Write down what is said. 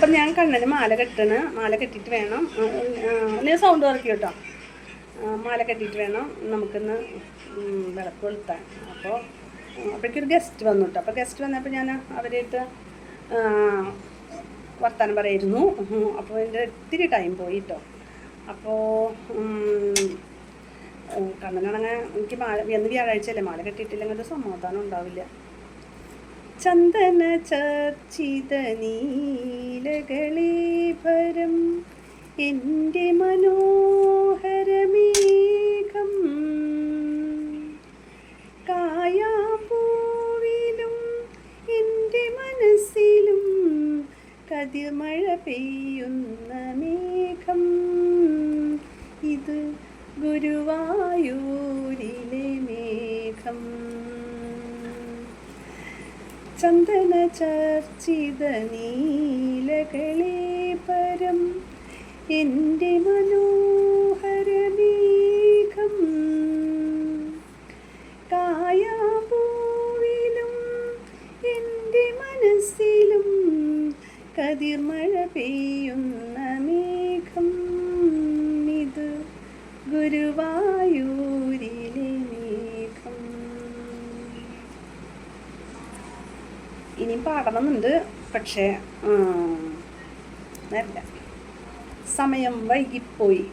അപ്പം ഞാൻ കണ്ണന് മാല കെട്ടിയിട്ട് വേണം, നീ സൗണ്ട് കുറയ്ക്കും കേട്ടോ. മാല കെട്ടിയിട്ട് വേണം നമുക്കിന്ന് വിളക്ക് കൊളുത്താൻ. അപ്പോഴേക്കൊരു ഗസ്റ്റ് വന്നു കേട്ടോ. അപ്പോൾ ഗസ്റ്റ് വന്നപ്പോൾ ഞാൻ അവരായിട്ട് വർത്താനം പറയായിരുന്നു. അപ്പോൾ എൻ്റെ ഒത്തിരി ടൈം പോയി കേട്ടോ. അപ്പോൾ കണ്ണനാണെങ്കിൽ എനിക്ക് എന്ന് വ്യാഴാഴ്ചയല്ലേ, മാല കെട്ടിയിട്ടില്ലെങ്കിൽ ഒരു സമാധാനം ഉണ്ടാവില്ല. ചന്ദന ചർച്ചിത നീലകളീഭരം എൻ്റെ മനോഹരമേഘം, കായാമ്പൂവിലും എൻ്റെ മനസ്സിലും കതിർമഴ പെയ്യുന്ന മേഘം, ഇത് ഗുരുവായൂരിലെ മേഘം. ചന്ദന ചർച്ചിത നീലകളീഭരം എൻ്റെ മനോഹരമേഘം, കായാമ്പൂവിലും എൻ്റെ മനസ്സിലും കതിർമഴ പെയ്യുന്ന മേഘം, ഇത് ഗുരുവായൂരിലെ മേഘം. ഇനിയും പാടണമെന്നുണ്ട്, പക്ഷേ നേരില്ല, സമയം വൈകിപ്പോയി.